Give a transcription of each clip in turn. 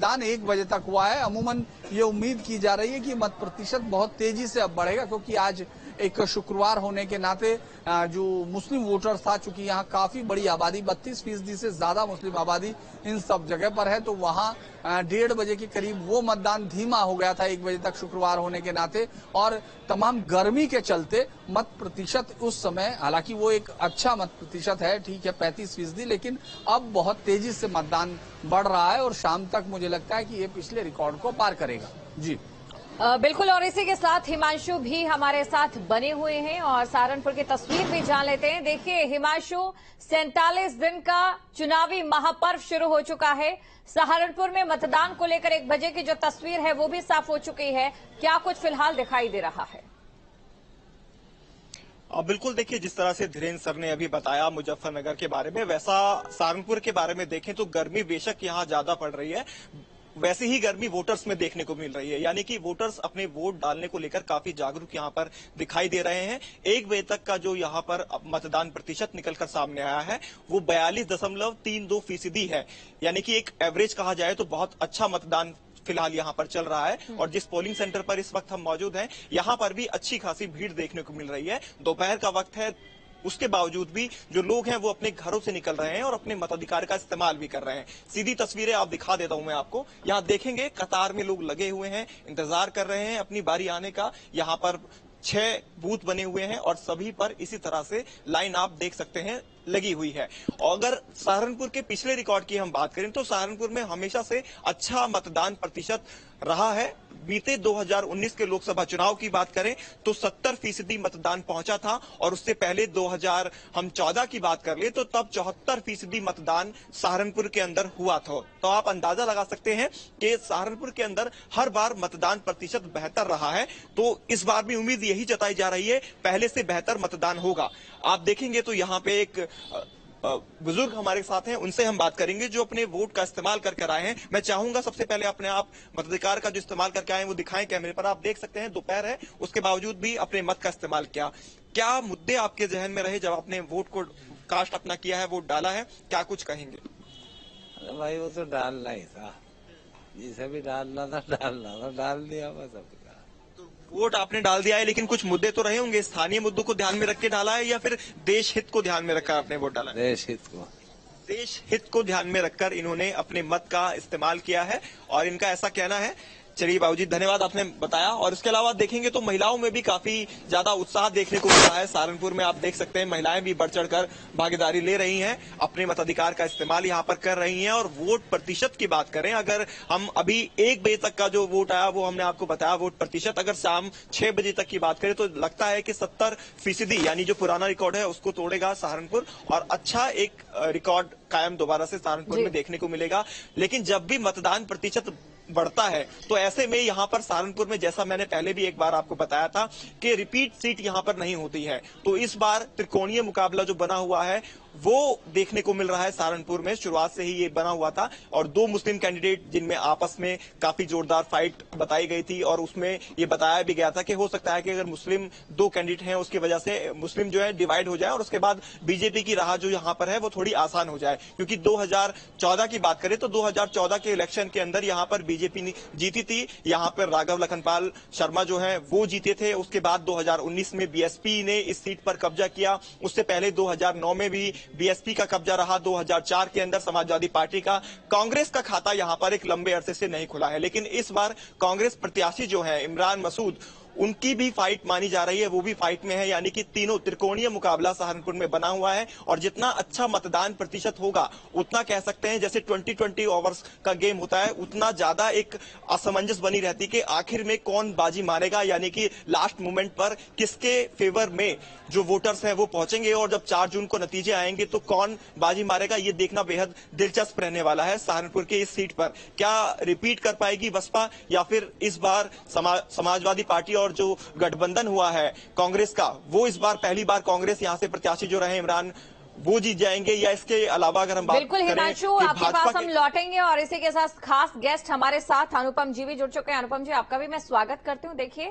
मतदान 1 बजे तक हुआ है। अमूमन ये उम्मीद की जा रही है कि मत प्रतिशत बहुत तेजी से अब बढ़ेगा, क्योंकि आज एक शुक्रवार होने के नाते जो मुस्लिम वोटर्स था, चूंकि यहाँ काफी बड़ी आबादी 32% से ज्यादा मुस्लिम आबादी इन सब जगह पर है, तो वहाँ 1:30 बजे के करीब वो मतदान धीमा हो गया था 1 बजे तक शुक्रवार होने के नाते। और तमाम गर्मी के चलते मत प्रतिशत उस समय, हालांकि वो एक अच्छा मत प्रतिशत है, ठीक है 35%, लेकिन अब बहुत तेजी से मतदान बढ़ रहा है और शाम तक मुझे लगता है कि ये पिछले रिकॉर्ड को पार करेगा। जी बिल्कुल, और इसी के साथ हिमांशु भी हमारे साथ बने हुए हैं और सहारनपुर की तस्वीर भी जान लेते हैं। देखिए हिमांशु, 47 दिन का चुनावी महापर्व शुरू हो चुका है। सहारनपुर में मतदान को लेकर 1 बजे की जो तस्वीर है वो भी साफ हो चुकी है। क्या कुछ फिलहाल दिखाई दे रहा है? बिल्कुल, देखिए जिस तरह से धीरेन्द्र सर ने अभी बताया मुजफ्फरनगर के बारे में, वैसा सहारनपुर के बारे में देखें तो गर्मी बेशक यहाँ ज्यादा पड़ रही है, वैसे ही गर्मी वोटर्स में देखने को मिल रही है। यानी कि वोटर्स अपने वोट डालने को लेकर काफी जागरूक यहाँ पर दिखाई दे रहे हैं। 1 बजे तक का जो यहाँ पर मतदान प्रतिशत निकलकर सामने आया है वो 42.32% है। यानी कि एक एवरेज कहा जाए तो बहुत अच्छा मतदान फिलहाल यहाँ पर चल रहा है। और जिस पोलिंग सेंटर पर इस वक्त हम मौजूद हैं, यहाँ पर भी अच्छी खासी भीड़ देखने को मिल रही है। दोपहर का वक्त है, उसके बावजूद भी जो लोग हैं वो अपने घरों से निकल रहे हैं और अपने मताधिकार का इस्तेमाल भी कर रहे हैं। सीधी तस्वीरें आप दिखा देता हूं मैं आपको। यहाँ देखेंगे कतार में लोग लगे हुए हैं, इंतजार कर रहे हैं अपनी बारी आने का। यहाँ पर 6 बूथ बने हुए हैं और सभी पर इसी तरह से लाइन आप देख सकते हैं लगी हुई है। और अगर सहारनपुर के पिछले रिकॉर्ड की हम बात करें तो सहारनपुर में हमेशा से अच्छा मतदान प्रतिशत रहा है। बीते 2019 के लोकसभा चुनाव की बात करें तो 70% मतदान पहुंचा था, और उससे पहले 2014 की बात कर ले तो तब 74% मतदान सहारनपुर के अंदर हुआ था। तो आप अंदाजा लगा सकते हैं कि सहारनपुर के अंदर हर बार मतदान प्रतिशत बेहतर रहा है। तो इस बार भी उम्मीद यही जताई जा रही है, पहले से बेहतर मतदान होगा। आप देखेंगे तो यहाँ पे एक बुजुर्ग हमारे साथ हैं, उनसे हम बात करेंगे जो अपने वोट का इस्तेमाल करके आए हैं। मैं चाहूंगा सबसे पहले अपने आप मताधिकार का जो इस्तेमाल करके आए हैं वो दिखाएं कैमरे पर। आप देख सकते हैं दोपहर है, उसके बावजूद भी अपने मत का इस्तेमाल किया। क्या मुद्दे आपके जहन में रहे जब आपने वोट को कास्ट अपना किया है, वोट डाला है, क्या कुछ कहेंगे? अरे भाई वो तो डालना ही था, जिसे भी डालना था डाल दिया बस। वोट आपने डाल दिया है, लेकिन कुछ मुद्दे तो रहे होंगे। स्थानीय मुद्दों को ध्यान में रख के डाला है या फिर देश हित को ध्यान में रखकर आपने वोट डाला है? देश हित को ध्यान में रखकर इन्होंने अपने मत का इस्तेमाल किया है और इनका ऐसा कहना है। चलिए बाबूजी, धन्यवाद, आपने बताया। और इसके अलावा देखेंगे तो महिलाओं में भी काफी ज्यादा उत्साह देखने को मिला है। सहारनपुर में आप देख सकते हैं महिलाएं भी बढ़ चढ़कर भागीदारी ले रही हैं, अपने मताधिकार का इस्तेमाल यहाँ पर कर रही हैं। और वोट प्रतिशत की बात करें, अगर हम अभी 1 बजे तक का जो वोट आया वो हमने आपको बताया वोट प्रतिशत, अगर शाम 6 बजे तक की बात करें तो लगता है कि 70% यानी जो पुराना रिकॉर्ड है उसको तोड़ेगा सहारनपुर और अच्छा एक रिकॉर्ड कायम दोबारा से सहारनपुर में देखने को मिलेगा। लेकिन जब भी मतदान प्रतिशत बढ़ता है तो ऐसे में यहाँ पर सहारनपुर में, जैसा मैंने पहले भी एक बार आपको बताया था कि रिपीट सीट यहाँ पर नहीं होती है, तो इस बार त्रिकोणीय मुकाबला जो बना हुआ है वो देखने को मिल रहा है सहारनपुर में। शुरुआत से ही ये बना हुआ था और 2 मुस्लिम कैंडिडेट जिनमें आपस में काफी जोरदार फाइट बताई गई थी और उसमें ये बताया भी गया था कि हो सकता है कि अगर मुस्लिम 2 कैंडिडेट हैं उसकी वजह से मुस्लिम जो है डिवाइड हो जाए और उसके बाद बीजेपी की राह जो यहाँ पर है वो थोड़ी आसान हो जाए। क्योंकि 2014 की बात करें तो 2014 के इलेक्शन के अंदर यहाँ पर बीजेपी जीती थी, यहाँ पर राघव लखनपाल शर्मा जो है वो जीते थे। उसके बाद 2019 में बीएसपी ने इस सीट पर कब्जा किया। उससे पहले 2009 में भी बीएसपी का कब्जा रहा। 2004 के अंदर समाजवादी पार्टी का, कांग्रेस का खाता यहां पर एक लंबे अरसे से नहीं खुला है। लेकिन इस बार कांग्रेस प्रत्याशी जो है इमरान मसूद, उनकी भी फाइट मानी जा रही है, वो भी फाइट में है। यानी कि तीनों त्रिकोणीय मुकाबला सहारनपुर में बना हुआ है और जितना अच्छा मतदान प्रतिशत होगा उतना कह सकते हैं जैसे 20-20 ओवर्स का गेम होता है, उतना ज्यादा एक असमंजस बनी रहती कि आखिर में कौन बाजी मारेगा। यानी कि लास्ट मोमेंट पर किसके फेवर में जो वोटर्स हैं वो पहुंचेंगे और जब 4 जून को नतीजे आएंगे तो कौन बाजी मारेगा, ये देखना बेहद दिलचस्प रहने वाला है। सहारनपुर के इस सीट पर क्या रिपीट कर पाएगी बसपा या फिर इस बार समाजवादी पार्टी और जो गठबंधन हुआ है कांग्रेस का, वो इस बार पहली बार कांग्रेस यहां से प्रत्याशी जो रहे इमरान वो जीत जाएंगे, या इसके अलावा अगर हम बात बिल्कुल करें हिमांशु, कि आपके भाजपा पास हम लौटेंगे और इसी के साथ खास गेस्ट हमारे साथ अनुपम जी भी जुड़ चुके हैं। अनुपम जी, आपका भी मैं स्वागत करती हूं। देखिए,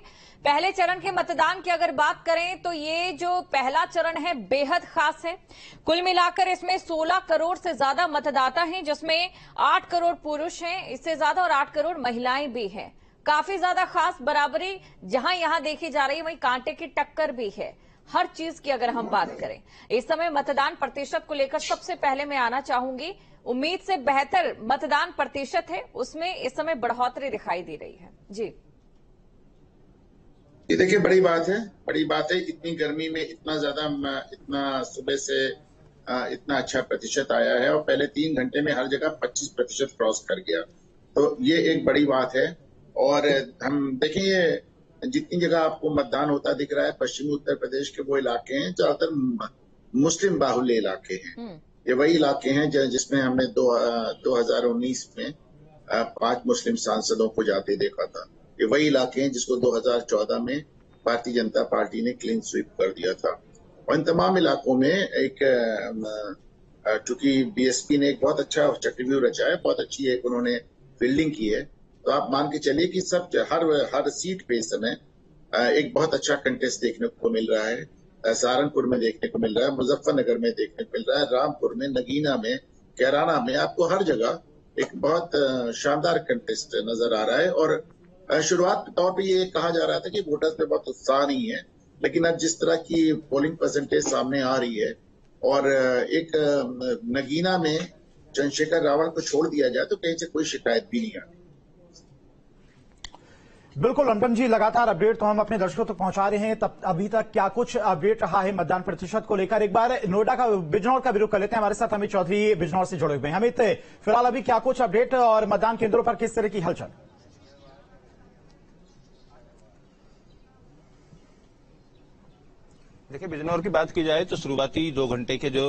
पहले चरण के मतदान की अगर बात करें तो ये जो पहला चरण है बेहद खास है। कुल मिलाकर इसमें 16 करोड़ से ज्यादा मतदाता हैं, जिसमें 8 करोड़ पुरुष हैं इससे ज्यादा और 8 करोड़ महिलाएं भी हैं। काफी ज्यादा खास बराबरी जहां यहां देखी जा रही है, वहीं कांटे की टक्कर भी है हर चीज की। अगर हम बात करें इस समय मतदान प्रतिशत को लेकर, सबसे पहले मैं आना चाहूंगी, उम्मीद से बेहतर मतदान प्रतिशत है, उसमें इस समय बढ़ोतरी दिखाई दे रही है। जी, ये देखिए, बड़ी बात है। इतनी गर्मी में इतना सुबह से इतना अच्छा प्रतिशत आया है और पहले 3 घंटे में हर जगह 25% क्रॉस कर गया, तो ये एक बड़ी बात है। और हम देखेंगे जितनी जगह आपको मतदान होता दिख रहा है, पश्चिमी उत्तर प्रदेश के वो इलाके हैं ज्यादातर मुस्लिम बाहुल्य इलाके हैं। ये वही इलाके हैं जिसमें हमने 2019 में 5 मुस्लिम सांसदों को जाते देखा था। ये वही इलाके हैं जिसको 2014 में भारतीय जनता पार्टी ने क्लीन स्वीप कर दिया था। और इन तमाम इलाकों में चूंकि बीएसपी ने एक बहुत अच्छा चक्रव्यूह रचा है, बहुत अच्छी एक उन्होंने फील्डिंग की है, तो आप मान के चलिए कि सब हर सीट पे इस समय एक बहुत अच्छा कंटेस्ट देखने को मिल रहा है। सहारनपुर में देखने को मिल रहा है, मुजफ्फरनगर में देखने को मिल रहा है, रामपुर में, नगीना में, कैराना में, आपको हर जगह एक बहुत शानदार कंटेस्ट नजर आ रहा है। और शुरुआत के तौर पे ये कहा जा रहा था कि वोटर्स में बहुत उत्साह नहीं है, लेकिन अब जिस तरह की पोलिंग परसेंटेज सामने आ रही है और एक नगीना में चंद्रशेखर रावल को छोड़ दिया जाए तो कहीं से कोई शिकायत भी नहीं आती। बिल्कुल अनुपम जी, लगातार अपडेट तो हम अपने दर्शकों तक पहुंचा रहे हैं। तब अभी तक क्या कुछ अपडेट रहा है मतदान प्रतिशत को लेकर? एक बार नोएडा का, बिजनौर का भी रुख कर लेते हैं। हमारे साथ अमित चौधरी बिजनौर से जुड़े हुए हैं। अमित, फिलहाल अभी क्या कुछ अपडेट और मतदान केंद्रों पर किस तरह की हलचल? देखिए, बिजनौर की बात की जाए तो शुरुआती 2 घंटे के जो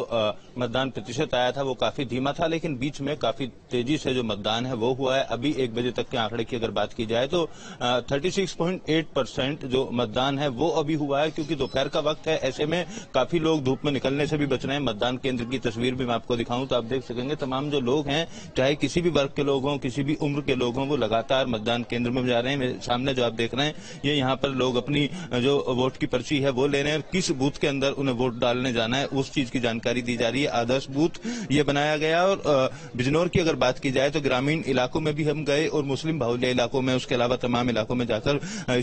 मतदान प्रतिशत आया था वो काफी धीमा था, लेकिन बीच में काफी तेजी से जो मतदान है वो हुआ है। अभी 1 बजे तक के आंकड़े की अगर बात की जाए तो 36.8% जो मतदान है वो अभी हुआ है, क्योंकि दोपहर का वक्त है। ऐसे में काफी लोग धूप में निकलने से भी बच रहे हैं। मतदान केंद्र की तस्वीर भी मैं आपको दिखाऊं तो आप देख सकेंगे, तमाम जो लोग हैं, चाहे किसी भी वर्ग के लोग हों, किसी भी उम्र के लोग हों, वो लगातार मतदान केंद्र में जा रहे हैं। मेरे सामने जो आप देख रहे हैं, ये यहाँ पर लोग अपनी जो वोट की पर्ची है वो ले रहे हैं। किस बूथ के अंदर उन्हें वोट डालने जाना है उस चीज की जानकारी दी जा रही है। आदर्श बूथ ये बनाया गया। और बिजनौर की अगर बात की जाए तो ग्रामीण इलाकों में भी हम गए और मुस्लिम बाहुल्य इलाकों में, उसके अलावा तमाम इलाकों में जाकर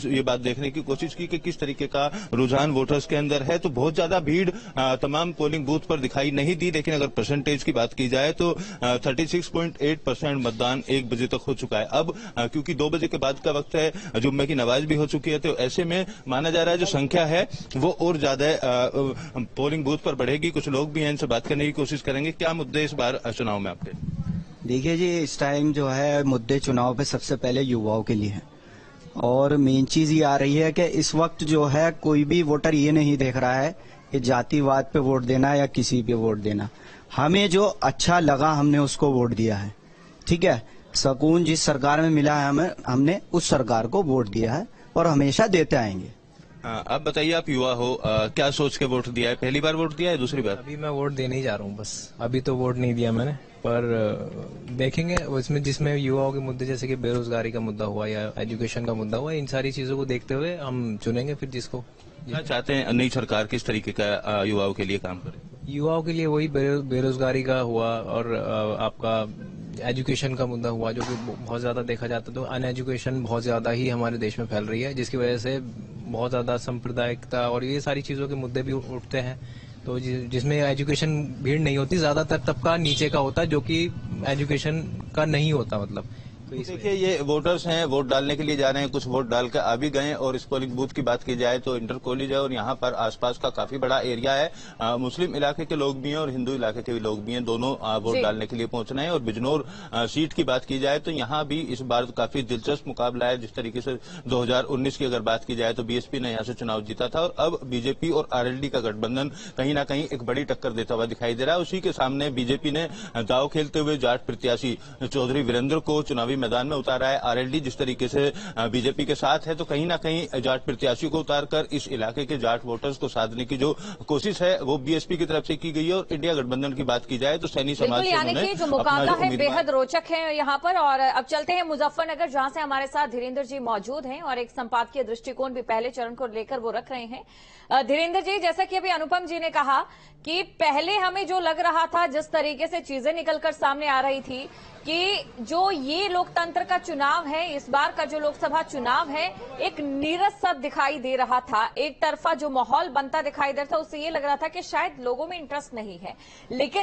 ये बात देखने की कोशिश की कि किस तरीके का रुझान वोटर्स के अंदर है। तो बहुत ज्यादा भीड़ तमाम पोलिंग बूथ पर दिखाई नहीं दी, लेकिन अगर परसेंटेज की बात की जाए तो 36.8% मतदान 1 बजे तक हो चुका है। अब क्योंकि 2 बजे के बाद का वक्त है, जुम्मे की नमाज भी हो चुकी है, तो ऐसे में माना जा रहा है जो संख्या है वो और ज्यादा पोलिंग बूथ पर बढ़ेगी। कुछ लोग भी हैं, इनसे बात करने की कोशिश करेंगे। क्या मुद्दे इस बार चुनाव में आपके? देखिए जी, इस टाइम जो है मुद्दे चुनाव पे सबसे पहले युवाओं के लिए है, और मेन चीज ये आ रही है कि इस वक्त जो है कोई भी वोटर ये नहीं देख रहा है कि जातिवाद पे वोट देना या किसी पे वोट देना। हमें जो अच्छा लगा हमने उसको वोट दिया है, ठीक है। सुकून जिस सरकार में मिला है हमने उस सरकार को वोट दिया है और हमेशा देते आएंगे। आप बताइए, आप युवा हो, क्या सोच के वोट दिया है? पहली बार वोट दिया है, दूसरी बार? अभी मैं वोट देने ही जा रहा हूँ, बस अभी तो वोट नहीं दिया मैंने, पर देखेंगे उसमें जिसमें युवाओं के मुद्दे जैसे कि बेरोजगारी का मुद्दा हुआ या एजुकेशन का मुद्दा हुआ, इन सारी चीजों को देखते हुए हम चुनेंगे फिर जिसको। क्या चाहते हैं नई सरकार किस तरीके का युवाओं के लिए काम करे? युवाओं के लिए वही बेरोजगारी का हुआ और आपका एजुकेशन का मुद्दा हुआ, जो कि बहुत ज्यादा देखा जाता है। तो अनएजुकेशन बहुत ज्यादा ही हमारे देश में फैल रही है, जिसकी वजह से बहुत ज्यादा सांप्रदायिकता और ये सारी चीजों के मुद्दे भी उठते हैं। तो जिसमें एजुकेशन भीड़ नहीं होती, ज्यादातर तबका नीचे का होता है जो कि एजुकेशन का नहीं होता। मतलब देखिए, ये वोटर्स हैं, वोट डालने के लिए जा रहे हैं, कुछ वोट डालकर आ भी गए। और इस पोलिंग बूथ की बात की जाए तो इंटर कॉलेज है और यहाँ पर आसपास का काफी बड़ा एरिया है। मुस्लिम इलाके के लोग भी हैं और हिंदू इलाके के भी लोग भी हैं, दोनों वोट डालने के लिए पहुंच रहे हैं। और बिजनौर सीट की बात की जाए तो यहाँ भी इस बार काफी दिलचस्प मुकाबला है। जिस तरीके से 2019 की अगर बात की जाए तो बीएसपी ने यहाँ से चुनाव जीता था, और अब बीजेपी और आरएलडी का गठबंधन कहीं ना कहीं एक बड़ी टक्कर देता हुआ दिखाई दे रहा है। उसी के सामने बीजेपी ने दाव खेलते हुए जाट प्रत्याशी चौधरी वीरेंद्र को चुनावी मैदान में उतारा है आरएलडी, जिस तरीके से बीजेपी के साथ है, तो कहीं ना कहीं जाट प्रत्याशी को उतारकर इस इलाके के जाट वोटर्स को साधने की जो कोशिश है वो बीएसपी की तरफ से की गई है। और इंडिया गठबंधन की बात की जाए तो सैनी समाज यानी कि जो मुकाबला है बेहद रोचक है यहाँ पर। और अब चलते हैं मुजफ्फरनगर, जहां से हमारे साथ धीरेन्द्र जी मौजूद हैं और एक संपादकीय दृष्टिकोण भी पहले चरण को लेकर वो रख रहे हैं। धीरेन्द्र जी, जैसा कि अभी अनुपम जी ने कहा कि पहले हमें जो लग रहा था, जिस तरीके से चीजें निकलकर सामने आ रही थी कि जो ये लोकतंत्र का चुनाव है, इस बार का जो लोकसभा चुनाव है, एक नीरस सा दिखाई दे रहा था। एक तरफा जो माहौल बनता दिखाई दे रहा था, उससे ये लग रहा था कि शायद लोगों में इंटरेस्ट नहीं है। लेकिन